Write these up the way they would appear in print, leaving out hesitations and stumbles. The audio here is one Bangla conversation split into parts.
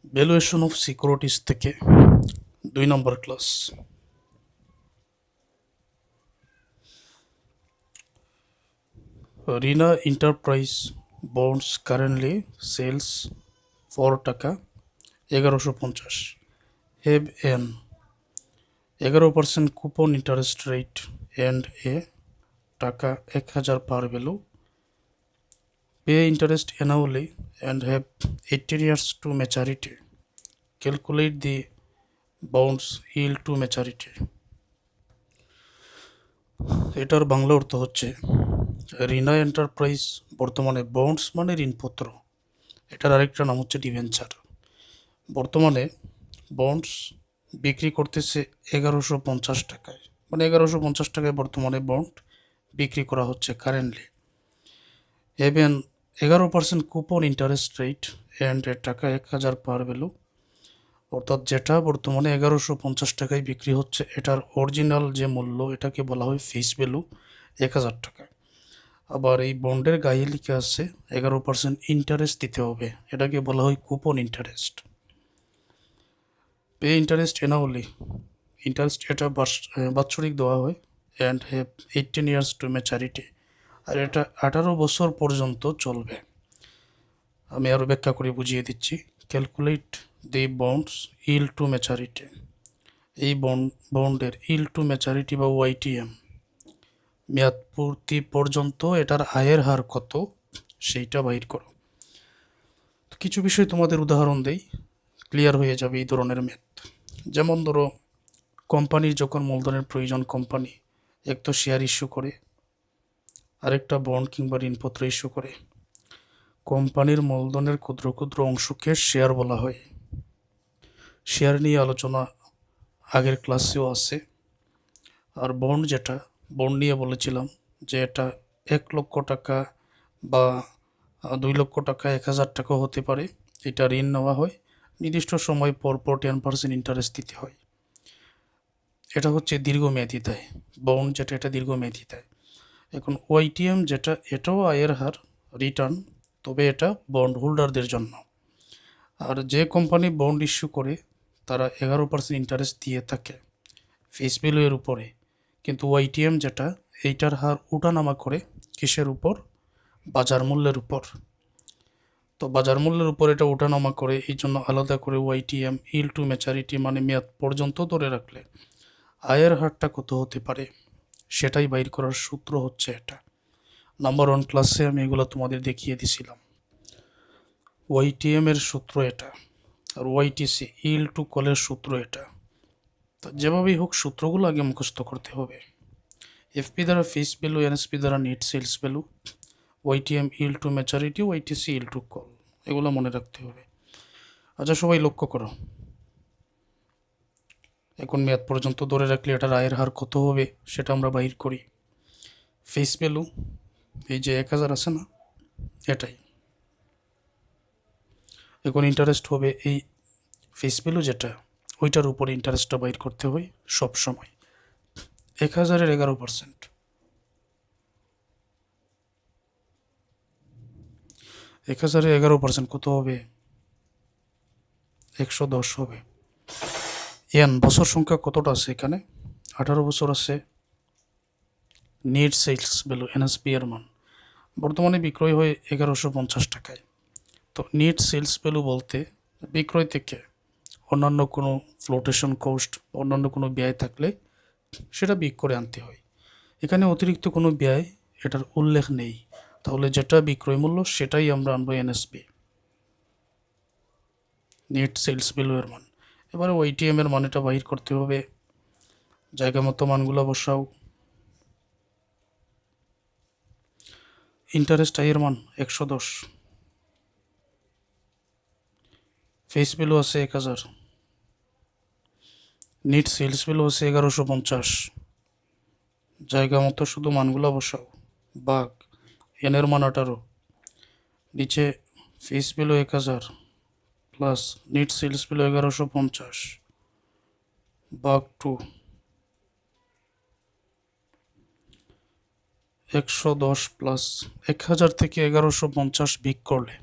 ভ্যালুয়েশন অফ সিকিউরিটিজ থেকে 2 নম্বর class. Rina enterprise bonds currently sells for taka 1150, have an 11% coupon interest rate and a taka 1000 par value, pay interest annually and have 18 years to maturity. Calculate the bonds yield to maturity. এটার বাংলা অর্থ হচ্ছে রিনা এন্টারপ্রাইজ বর্তমানে বন্ডস মানে ঋণপত্র, এটার আরেকটা নাম হচ্ছে ডিভেঞ্চার। বর্তমানে বন্ডস বিক্রি করতেছে 1150 টাকায়, মানে 1150 টাকায় বর্তমানে বন্ড বিক্রি করা হচ্ছে currently. Having 11% coupon interest rate and টাকা 1000 পার ভ্যালু, অর্থাৎ যেটা বর্তমানে 1150 টাকায় বিক্রি হচ্ছে এটার অরিজিনাল যে মূল্য এটাকে বলা হয় ফেস ভ্যালু 1000 টাকা। আবার এই বন্ডের গায়ে লিখে আছে 11% ইন্টারেস্ট দিতে হবে, এটাকে বলা হয় coupon interest. Pay interest annually, interest এটা বাৎসরিক দেওয়া হয়, and have 18 years to maturity, আর এটা 18 বছর পর্যন্ত চলবে। আমি আরও ব্যাখ্যা করে বুঝিয়ে দিচ্ছি। Calculate the bonds yield to maturity, এই বন্ডের ইল টু ম্যাচারিটি বা ওয়াইটিএম মেয়াদ পূর্তি পর্যন্ত এটার আয়ের হার কত সেইটা বাইর করো। তো কিছু বিষয় তোমাদের উদাহরণ দেই, ক্লিয়ার হয়ে যাবে এই ধরনের ম্যাথ। যেমন ধরো, কোম্পানির যখন মূলধনের প্রয়োজন, কোম্পানি এক তো শেয়ার ইস্যু করে, আরেকটা বন্ড কিংবা ঋণপত্র ইস্যু করে। কোম্পানির মূলধনের ক্ষুদ্র ক্ষুদ্র অংশকে শেয়ার বলা হয়। শেয়ার নিয়ে আলোচনা আগের ক্লাসেও আছে। আর বন্ড যেটা, বন্ড নিয়ে বলেছিলাম যে এটা 1 লক্ষ টাকা বা 2 লক্ষ টাকা, 1000 টাকাও হতে পারে। এটা ঋণ নেওয়া হয়, নির্দিষ্ট সময় পর পর 10% ইন্টারেস্ট দিতে হয়। এটা হচ্ছে দীর্ঘমেয়াদী দেয়। বন্ড যেটা, এটা দীর্ঘমেয়াদী দেয়। এখন ওয়াইটিএম যেটা, এটাও আয়ের হার, রিটার্ন, তবে এটা বন্ড হোল্ডারদের জন্য। আর যে কোম্পানি বন্ড ইস্যু করে তারা 11% ইন্টারেস্ট দিয়ে থাকে ফেস ভ্যালু এর উপরে, কিন্তু ওয়াইটিএম যেটা, এইটার হার ওঠানামা করে কিসের উপর? বাজার মূল্যের উপর। তো বাজার মূল্যের উপর এটা ওঠানামা করে, এই জন্য আলাদা করে ওয়াইটিএম ইল টু ম্যাচারিটি মানে মেয়াদ পর্যন্ত ধরে রাখলে আয়ের হারটা কত হতে পারে সেটাই বাইর করার সূত্র হচ্ছে এটা। নাম্বার 1 ক্লাসে আমি এগুলো তোমাদের দেখিয়ে দিছিলাম। ওয়াইটিএম এর সূত্র এটা, আর ওয়াইটিসি ইল টু কলের সূত্র এটা। তো যেভাবেই হোক সূত্রগুলো আগে মুখস্থ করতে হবে। এফপি দ্বারা ফেস ভ্যালু, এনএসপি দ্বারা net sales value, YTM yield to maturity, YTC yield to call, এগুলো মনে রাখতে হবে। আচ্ছা সবাই লক্ষ্য করো, এখন মেয়াদ পর্যন্ত ধরে রাখলে এটার আয়ের হার কত হবে সেটা আমরা বাইর করি। ফেস ভ্যালু এই যে 1000 আছে না, এটাই। এখন ইন্টারেস্ট হবে এই ফেস ভ্যালু যেটা, ওইটার উপরে ইন্টারেস্টটা বাইর করতে হয় সব সময়। 1000-এর 11%, 1000-এর 11% কত হবে? 110 হবে। এন বছর সংখ্যা কতটা আছে এখানে? 18 বছর আছে। নেট সেলস ভ্যালু এনএসপি এর মান বর্তমানে বিক্রয় হয় 1150 টাকায়। তো নেট সেলস ভ্যালু বলতে বিক্রয় থেকে অন্যান্য কোনো ফ্লোটেশন কস্ট, অন্যান্য কোনো ব্যয় থাকলে সেটা বিক করে আনতে হয়। এখানে অতিরিক্ত কোনো ব্যয় এটার উল্লেখ নেই, তাহলে যেটা বিক্রয় মূল্য সেটাই আমরা আনবো এনএসপি, নেট সেলস ভ্যালু এর মান। এবারে ওয়াইটিএম এর মান এটা বাহির করতে হবে, জায়গা মতো মানগুলো বসাও। ইন্টারেস্ট আয়ের মান 110, ফেস ভ্যালু আছে 1000, নেট সেলস ভ্যালু আছে 1150, জায়গা মতো শুধু মানগুলো বসাও। বাঘ এনের মান 18, নিচে face value 1000 plus net sales value 1150 বাঘ 2, 110 প্লাস 1000 থেকে 1150 বিক করলে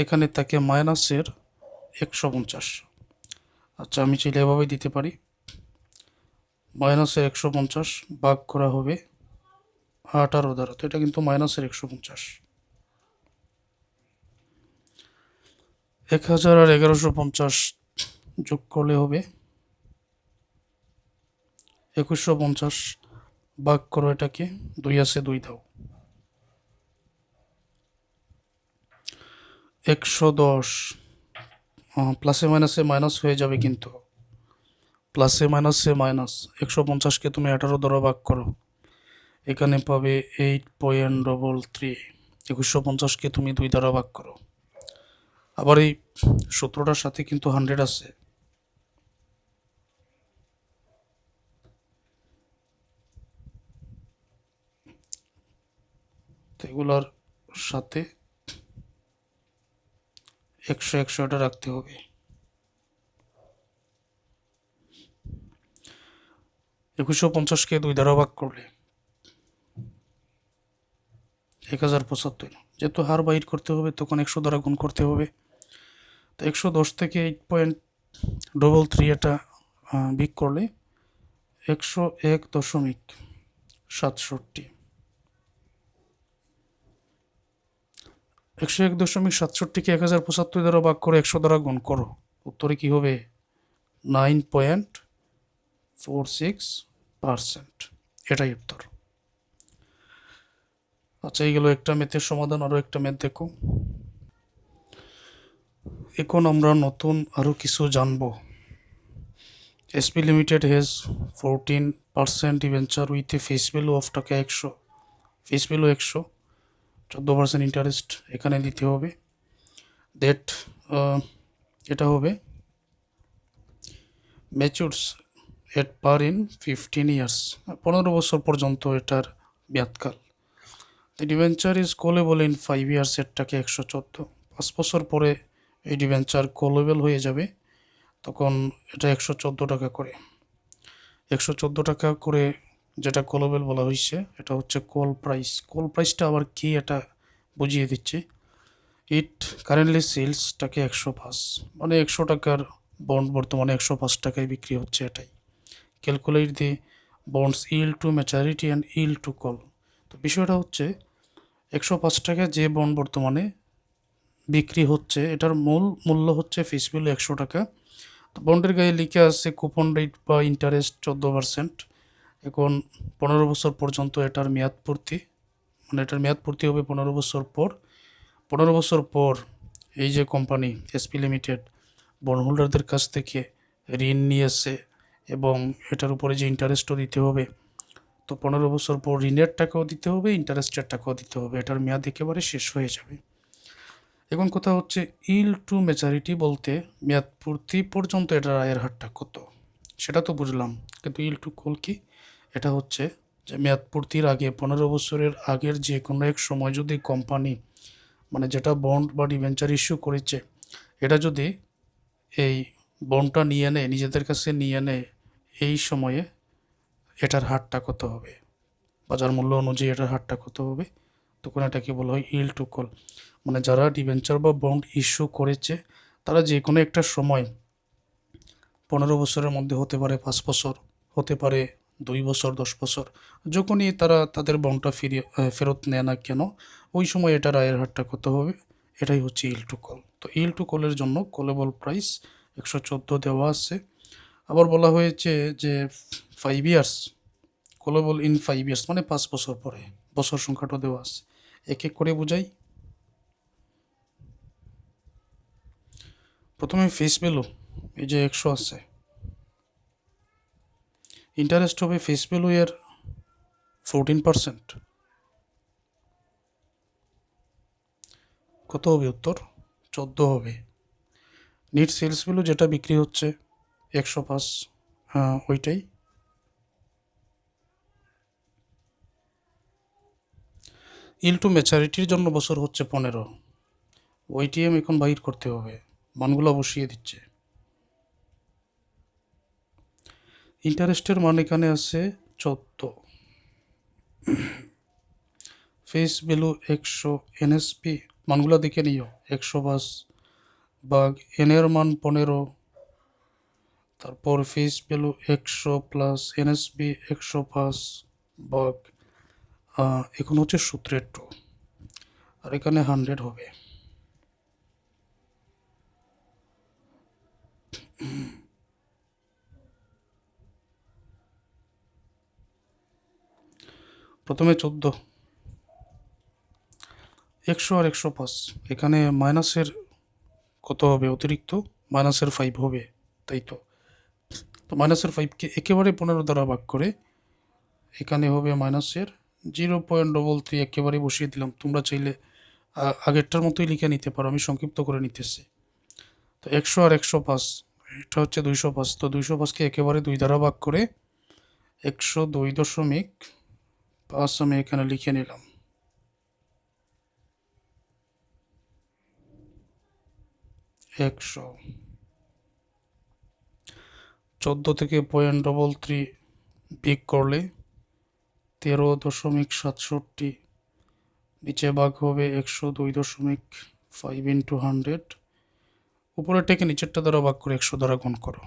এখানে তাকে মাইনাসের 150। আচ্ছা, আমি চাইলে এভাবেই দিতে পারি, মাইনাসের 150 ভাগ করা হবে 18 দ্বারা, তো এটা কিন্তু মাইনাসের 150। 1000 আর 1150 যোগ করলে হবে 2150। ভাগ করো এটাকে, 2 আছে 2 দাও, 110। প্লাসে মাইনাসে মাইনাস হয়ে যাবে, কিন্তু প্লাসে মাইনাসে মাইনাস। 150কে তুমি 18 দ্বারা ভাগ করো, এখানে পাবে 8.33। 2150কে তুমি 2 দ্বারা ভাগ করো, আবার এই সূত্রটার সাথে কিন্তু 100 আছে, তো এগুলার সাথে 100 এটা রাখতে হবে। 2150কে 2 দ্বারা ভাগ করলে 1075। যেহেতু হার বাইর করতে হবে তখন 100 দ্বারা গুণ করতে হবে, তো 110 থেকে 8.33 এটা বিয়োগ করলে 101.67। 101.67কে 1075 দ্বারা ভাগ করে 100 দ্বারা গুণ করো, উত্তরে কি হবে? 9.46%। এটাই উত্তর। আচ্ছা, এই গেল একটা ম্যাথের সমাধান। আরও একটা ম্যাথ দেখো। এখন আমরা নতুন আরও কিছু জানবো। SP limited has 14% debenture with a face value of টাকা 100, ফেস ভ্যালু 100, 14% ইন্টারেস্ট এখানে দিতে হবে। দ্যাট এটা হবে ম্যাচুরস এট পার ইন 15 ইয়ার্স, 15 বছর পর্যন্ত এটার মেয়াদকাল। The debenture is callable in 5 years, এর টাকা 114। 5 বছর পরে এই ডিভেঞ্চার কলেবল হয়ে যাবে, তখন এটা 114 টাকা করে। 114 টাকা করে যেটা কলেবল বলা হয়েছে, এটা হচ্ছে কল প্রাইস। কল প্রাইসটা আবার কি, এটা বুঝিয়ে দিচ্ছি। ইট কারেন্টলি সেলস টাকা 105, মানে 100 টাকার বন্ড বর্তমানে 105 টাকায় বিক্রি হচ্ছে। এটাই calculate the bonds yield to maturity and yield to call. তো বিষয়টা হচ্ছে 105 টাকায় যে বন্ড বর্তমানে বিক্রি হচ্ছে, এটার মূল মূল্য হচ্ছে ফেস ভ্যালু 100 টাকা। তো বন্ডের গায়ে লিখে আছে কুপন রেট বা ইন্টারেস্ট 14%। এখন 15 বছর পর্যন্ত এটার মেয়াদ পূর্তি, মানে এটার মেয়াদ পূর্তি হবে 15 বছর পর। 15 বছর পর এই যে কোম্পানি এসপি লিমিটেড বন্ড হোল্ডারদের কাছ থেকে ঋণ নিয়েছে এবং এটার উপরে যে ইন্টারেস্টও দিতে হবে, তো 15 বছর পর ঋণের টাকাও দিতে হবে, ইন্টারেস্টের টাকাও দিতে হবে। এটার মেয়াদ একেবারে শেষ হয়ে যাবে। এখন কথা হচ্ছে ইল টু ম্যাচারিটি বলতে মেয়াদ পূর্তি পর্যন্ত এটার আয়ের হারটা কত, সেটা তো বুঝলাম, কিন্তু ইল টু কল কি? এটা হচ্ছে যে মেয়াদ পূর্তির আগে 15 বছরের আগের যে কোনো এক সময় যদি কোম্পানি, মানে যেটা বন্ড বা ডিভেঞ্চার ইস্যু করেছে, এটা যদি এই বন্ডটা নিয়ে নেয়, নিজেদের কাছে নিয়ে নেয়, এই সময়ে এটার হারটা কত হবে, বাজার মূল্য অনুযায়ী এটার হারটা কত হবে, তখন এটাকে বলা হয় ইল টু কল। মানে যারা ডিভেঞ্চার বা বন্ড ইস্যু করেছে, তারা যে কোনো একটা সময় 15 বছরের মধ্যে হতে পারে 5 বছর, হতে পারে 2 বছর, 10 বছর, যখনই তারা তাদের বন্ডটা ফেরত নেয় না কেন, ওই সময় এটার আয়ের হারটা কত হবে, এটাই হচ্ছে ইল টু কল। তো ইল টু কলের জন্য কলেবল প্রাইস 114 দেওয়া আছে। আবার বলা হয়েছে যে 5 ইয়ার্স, কলেবল ইন 5 ইয়ার্স মানে 5 বছর পরে, বছর সংখ্যাটা দেওয়া আছে। এক এক করে বোঝাই। প্রথমে ফেস ভ্যালু, এই যে 100 আছে, ইন্টারেস্ট হবে ফেস ভ্যালু এর 14%, কত হবে উত্তর? 14 হবে। নিট সেলস ভ্যালু যেটা বিক্রি হচ্ছে 105, ওইটাই। ইল টু ম্যাচারিটির জন্য বছর হচ্ছে 15, ওইটিএম এখন বাইর করতে হবে, মানগুলো বসিয়ে দিচ্ছে। ইন্টারেস্টের মান এখানে আছে 14, ফেস ভ্যালু 100, এনএসপি মানগুলো দেখে নিও 105, ভাগ এন এর মান 15, তারপর ফেস ভ্যালু 100 প্লাস এনএসবি 105 ভাগ এখন হচ্ছে সূত্রের 2, আর এখানে 100 হবে। প্রথমে 14, 100 আর 105, এখানে মাইনাসের কত হবে অতিরিক্ত, মাইনাসের 5 হবে, তাই তো। তো মাইনাসের 5কে একেবারে 15 দ্বারা ভাগ করে এখানে হবে মাইনাসের 0.33 একেবারে বসিয়ে দিলাম। তোমরা চাইলে আগেরটার মতোই লিখে নিতে পারো, আমি সংক্ষিপ্ত করে নিতেছি। তো 100 আর 105, এটা হচ্ছে 205। তো 205কে একেবারে 2 দ্বারা ভাগ করে 102.5 আমি এখানে লিখে নিলাম। 100, 14 থেকে 0.33 বিয়োগ করলে 13.67, নিচে ভাগ হবে 102.5 ইন্টু 100, উপরেরটাকে নিচেরটা দ্বারা ভাগ করে 100 দ্বারা গুণ করো,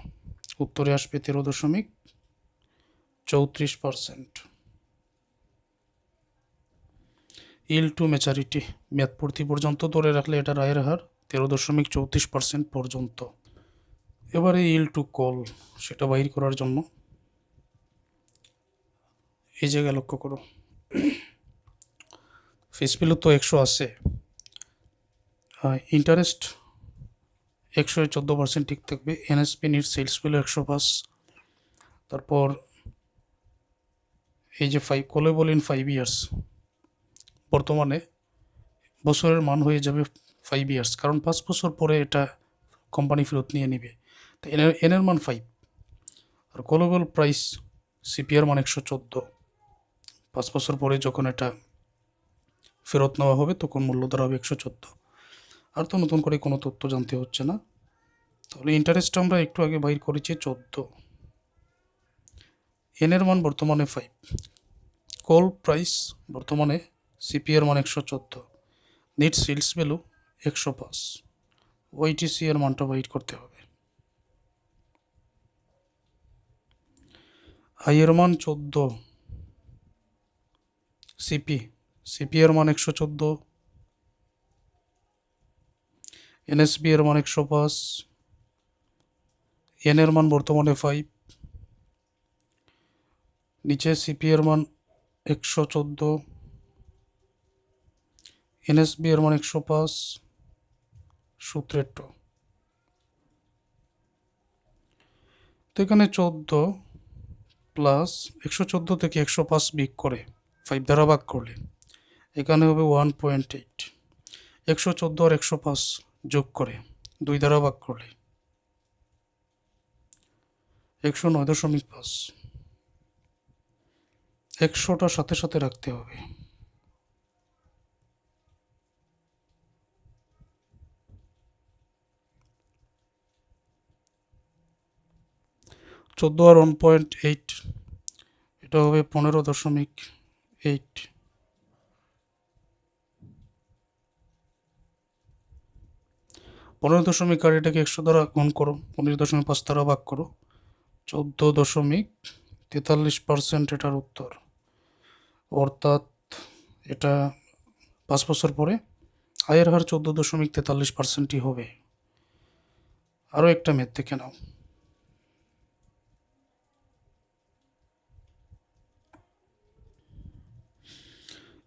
উত্তরে আসবে 13.34%। ইল টু ম্যাচারিটি, মেয়াদ পূর্তি পর্যন্ত ধরে রাখলে এটার আয়ের হার 13.34% পর্যন্ত। এবারে ইল টু কল, সেটা বাইর করার জন্য এই জায়গায় লক্ষ্য করো, ফেস ভ্যালু তো 100 আছে, ইন্টারেস্ট 114% ঠিক থাকবে, এনএসপি নিট সেলস ভ্যালু 105, তারপর এই যে 5 কলেবল ইন 5 ইয়ার্স, বর্তমানে বছরের মান হয়ে যাবে 5 ইয়ার্স, কারণ 5 বছর পরে এটা কোম্পানি ফেরত নিয়ে নেবে। তো এনের মান 5, আর কলেবল প্রাইস সিপিআর মান 114, 5 বছর পরে যখন এটা ফেরত নেওয়া হবে তখন মূল্য ধরা হবে 114। আর তো নতুন করে কোনো তথ্য জানতে হচ্ছে না। তাহলে ইন্টারেস্ট আমরা একটু আগে বাইর করেছি 14, এনের মান বর্তমানে 5, কল প্রাইস বর্তমানে সিপিআর মান 114, নেট সেলস ভ্যালু 105, ওয়াইটিসি এর মানটা বাইর করতে হবে। আই এর মান 14, সিপি এর মান 114, এনএসবি এর মান 105, এন এর মান বর্তমানে 5, নিচে সিপি এর মান 114, এনএসবি এর মান 105, সূত্রের 2। তো এখানে 14 প্লাস 114 থেকে 105 বিয়োগ করে 5 দ্বারা ভাগ করলে এখানে হবে 1.8, 114 আর 105 যোগ করে 2 দ্বারা ভাগ করলে 109.5, 100টা সাথে সাথে রাখতে হবে। 14 আর 1.8, এটা হবে 15.8, 15.8 এটাকে 100 দ্বারা গুণ করো, 15.5 দ্বারা ভাগ করো, 14.43% এটার উত্তর। অর্থাৎ এটা 5 বছর পরে আয়ের হার 14.43%ই হবে। আরও একটা ম্যাথ দেখে নাও।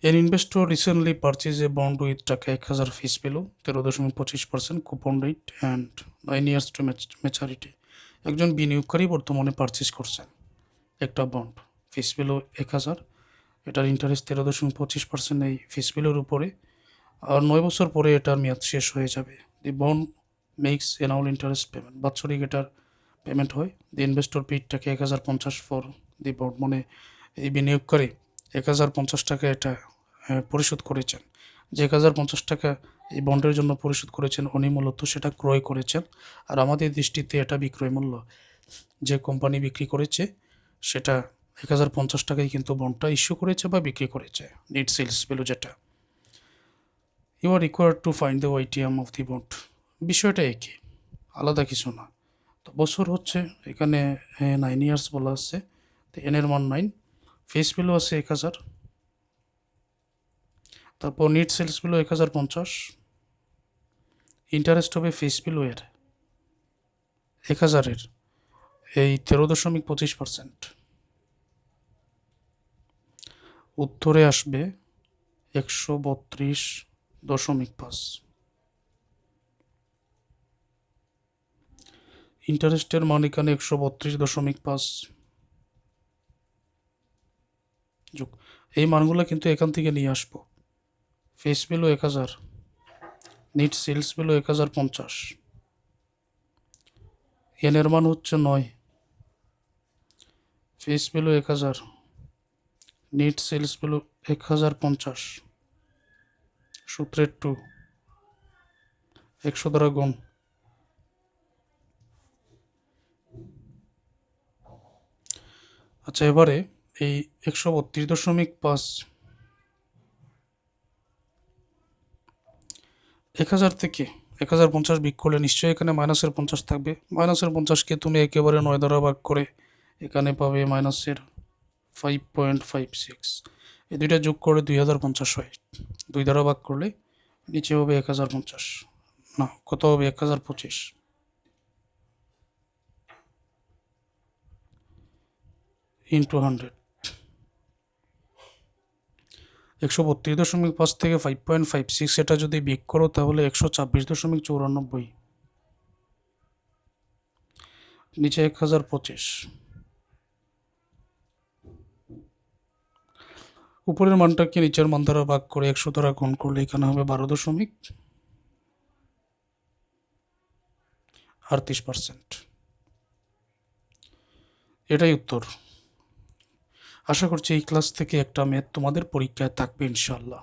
An investor recently purchased a bond with টাকা 1000 face value, 13.25% coupon rate and 9 years to maturity. একজন বিনিয়োগকারী বর্তমানে পারচেস করছেন একটা বন্ড, ফেস ভ্যালু 1000, এটার ইন্টারেস্ট 13.25% এই ফেস ভ্যালুর উপরে, আর 9 বছর পরে এটার মেয়াদ শেষ হয়ে যাবে। The bond makes annual interest payment, বাৎসরিক এটার পেমেন্ট হয়। দি ইনভেস্টর পেইড টাকা 1050 ফর দি বন্ড, মানে এই বিনিয়োগকারী 1050 টাকা এটা পরিশোধ করেছেন। যে 1050 টাকা এই বন্ডের জন্য পরিশোধ করেছেন উনি মূলত সেটা ক্রয় করেছেন, আর আমাদের দৃষ্টিতে এটা বিক্রয় মূল্য। যে কোম্পানি বিক্রি করেছে সেটা 1050 টাকায় কিন্তু বন্ডটা ইস্যু করেছে বা বিক্রি করেছে, নেট সেলস ভ্যালু যেটা। You are required to find the YTM of the bond, বিষয়টা একই, আলাদা কিছু না। তো বছর হচ্ছে এখানে 9 ইয়ার্স বলা আছে, তো এনের মান 9। ফেস ভ্যালু আছে 1000, তারপর নেট সেলস ভ্যালু 1050, ইন্টারেস্ট হবে ফেস ভ্যালু এর 1000-এর এই 13.25%। উত্তরে আসবে 132.5। ইন্টারেস্টের মান এখানে 132.5 যোগ, এই মানগুলো কিন্তু এখান থেকে নিয়ে আসবো। Face value 1000, net sales value 1050, এনের মান হচ্ছে 9, face value 1000, net sales value 1050, সূত্রের 2, 100 দ্বারা গুণ। আচ্ছা, এবারে এই 132.5 1000 থেকে 1050 বিয়োগ করলে নিশ্চয়ই এখানে মাইনাসের 50 থাকবে। মাইনাসের 50কে তুমি একেবারে 9 দ্বারা ভাগ করে এখানে পাবে মাইনাসের 5.56। এই দুইটা যোগ করে 2050 হয়। 2 দ্বারা ভাগ করলে নিচে হবে 1050, না কত হবে 1025 ইন্টু 100। 132.5 থেকে 5.56 এটা যদি বিয়োগ করো তাহলে 126.94, নিচে 1025। উপরের মানটাকে নিচের মান দ্বারা ভাগ করে 100 দ্বারা গুণ করলে এখানে হবে 12.38%। এটাই উত্তর। আশা করছি এই ক্লাস থেকে একটা ম্যাথ তোমাদের পরীক্ষায় থাকবে ইনশাল্লাহ।